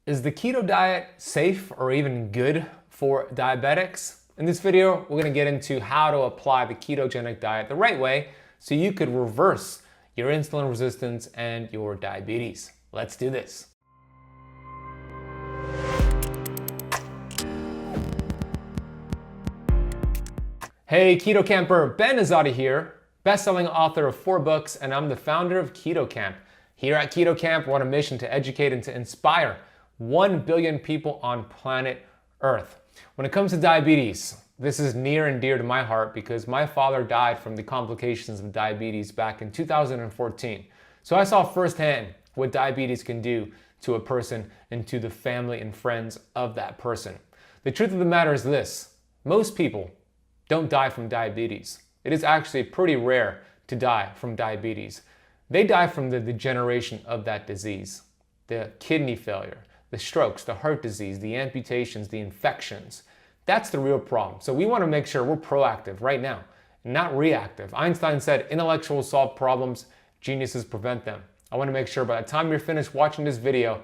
Is the keto diet safe or even good for diabetics? In this video, we're gonna get into how to apply the ketogenic diet the right way so you could reverse your insulin resistance and your diabetes. Let's do this. Hey Keto Camper, Ben Azadi here, best-selling author of 4 books, and I'm the founder of Camp. Here at Camp, we're on a mission to educate and to inspire 1 billion people on planet Earth. When it comes to diabetes, this is near and dear to my heart because my father died from the complications of diabetes back in 2014. So I saw firsthand what diabetes can do to a person and to the family and friends of that person. The truth of the matter is this: most people don't die from diabetes. It is actually pretty rare to die from diabetes. They die from the degeneration of that disease, the kidney failure, the strokes, the heart disease, the amputations, the infections. That's the real problem. So we want to make sure we're proactive right now, not reactive. Einstein said, intellectuals solve problems, geniuses prevent them. I want to make sure by the time you're finished watching this video,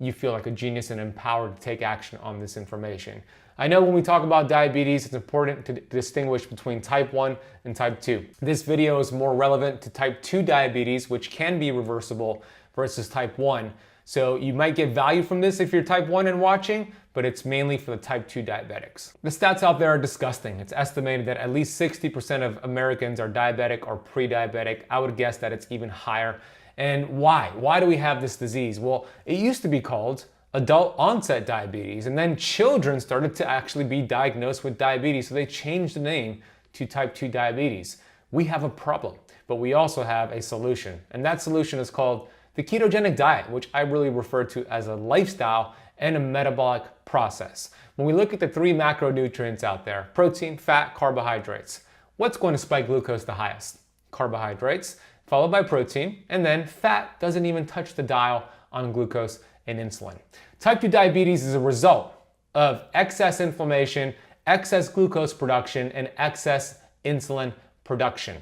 you feel like a genius and empowered to take action on this information. I know when we talk about diabetes, it's important to distinguish between type 1 and type 2. This video is more relevant to type 2 diabetes, which can be reversible, versus type 1. So you might get value from this if you're type 1 and watching, but it's mainly for the type 2 diabetics. The stats out there are disgusting. It's estimated that at least 60% of Americans are diabetic or pre-diabetic. I would guess that it's even higher. And why? Why do we have this disease? Well, it used to be called adult onset diabetes, and then children started to actually be diagnosed with diabetes, so they changed the name to type 2 diabetes. We have a problem, but we also have a solution, and that solution is called the ketogenic diet, which I really refer to as a lifestyle and a metabolic process. When we look at the 3 macronutrients out there, protein, fat, carbohydrates, what's going to spike glucose the highest? Carbohydrates, followed by protein, and then fat doesn't even touch the dial on glucose and insulin. Type 2 diabetes is a result of excess inflammation, excess glucose production, and excess insulin production.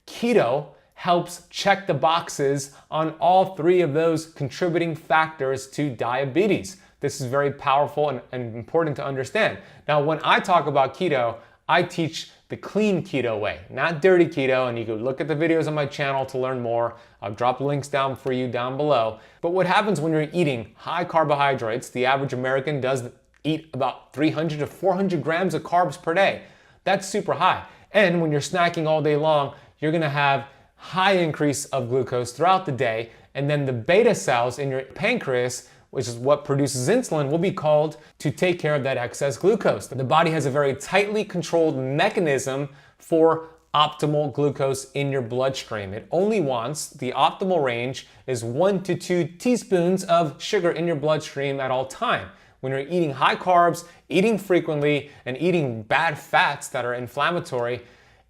Keto helps check the boxes on all 3 of those contributing factors to diabetes. This is very powerful and important to understand. Now, when I talk about keto, I teach the clean keto way, not dirty keto, and you can look at the videos on my channel to learn more. I'll drop links down for you down below. But what happens when you're eating high carbohydrates? The average American does eat about 300 to 400 grams of carbs per day. That's super high. And when you're snacking all day long, you're gonna have high increase of glucose throughout the day, and then the beta cells in your pancreas, which is what produces insulin, will be called to take care of that excess glucose. The body has a very tightly controlled mechanism for optimal glucose in your bloodstream. It only wants, the optimal range is 1 to 2 teaspoons of sugar in your bloodstream at all time. When you're eating high carbs, eating frequently, and eating bad fats that are inflammatory,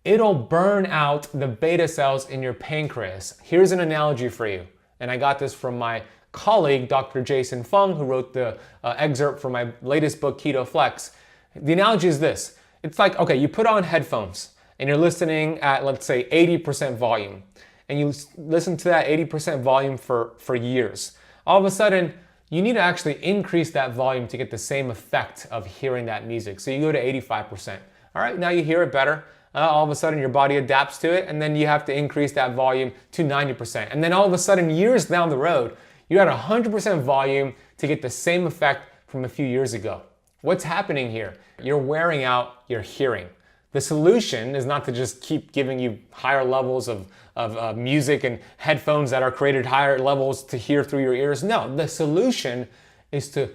it'll burn out the beta cells in your pancreas. Here's an analogy for you, and I got this from my colleague, Dr. Jason Fung, who wrote the excerpt from my latest book, Keto Flex. The analogy is this. It's like, okay, you put on headphones and you're listening at, let's say, 80% volume, and you listen to that 80% volume for years. All of a sudden, you need to actually increase that volume to get the same effect of hearing that music. So you go to 85%. All right, now you hear it better. All of a sudden your body adapts to it, and then you have to increase that volume to 90%. And then all of a sudden, years down the road, you're at 100% volume to get the same effect from a few years ago. What's happening here? You're wearing out your hearing. The solution is not to just keep giving you higher levels of music and headphones that are created higher levels to hear through your ears. No, the solution is to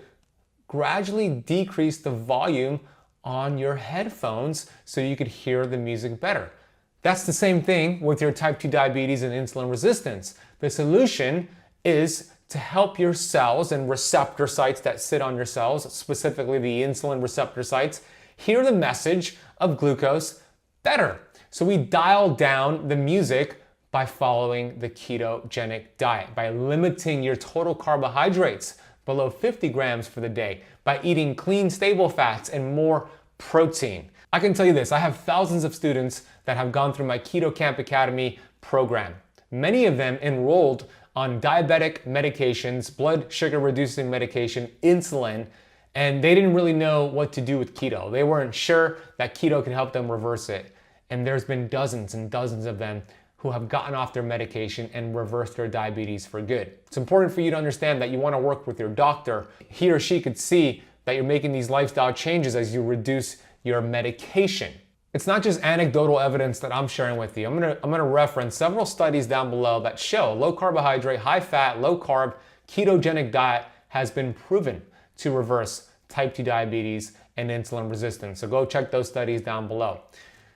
gradually decrease the volume on your headphones so you could hear the music better. That's the same thing with your type 2 diabetes and insulin resistance. The solution is to help your cells and receptor sites that sit on your cells, specifically the insulin receptor sites, hear the message of glucose better. So we dial down the music by following the ketogenic diet, by limiting your total carbohydrates below 50 grams for the day, by eating clean, stable fats and more protein. I can tell you this, I have thousands of students that have gone through my Keto Camp Academy program. Many of them enrolled on diabetic medications, blood sugar reducing medication, insulin, and they didn't really know what to do with keto. They weren't sure that keto can help them reverse it. And there's been dozens and dozens of them who have gotten off their medication and reversed their diabetes for good. It's important for you to understand that you want to work with your doctor. He or she could see that you're making these lifestyle changes as you reduce your medication. It's not just anecdotal evidence that I'm sharing with you. I'm gonna reference several studies down below that show low carbohydrate, high fat, low carb, ketogenic diet has been proven to reverse type 2 diabetes and insulin resistance. So go check those studies down below.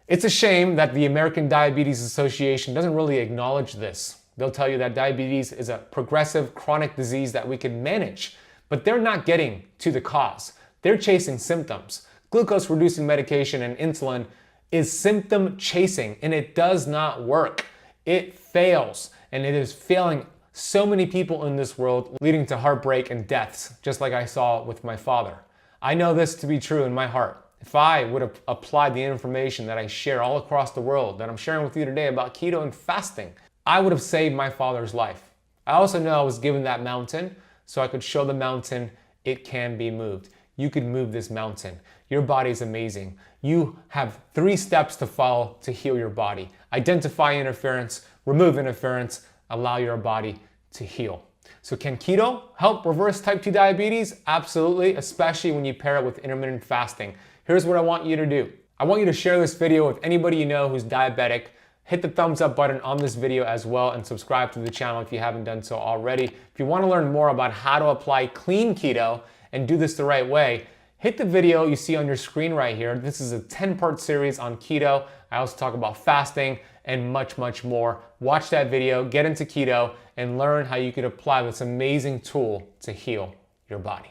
It's a shame that the American Diabetes Association doesn't really acknowledge this. They'll tell you that diabetes is a progressive chronic disease that we can manage, but they're not getting to the cause. They're chasing symptoms. Glucose reducing medication and insulin is symptom chasing, and it does not work. It fails, and it is failing so many people in this world, leading to heartbreak and deaths, just like I saw with my father. I know this to be true in my heart. If I would have applied the information that I share all across the world, that I'm sharing with you today about keto and fasting, I would have saved my father's life. I also know I was given that mountain so I could show the mountain it can be moved. You could move this mountain. Your body is amazing. You have 3 steps to follow to heal your body. Identify interference, remove interference, allow your body to heal. So can keto help reverse type 2 diabetes? Absolutely, especially when you pair it with intermittent fasting. Here's what I want you to do. I want you to share this video with anybody you know who's diabetic. Hit the thumbs up button on this video as well, and subscribe to the channel if you haven't done so already. If you want to learn more about how to apply clean keto and do this the right way, hit the video you see on your screen right here. This is a 10-part series on keto. I also talk about fasting and much, much more. Watch that video, get into keto, and learn how you can apply this amazing tool to heal your body.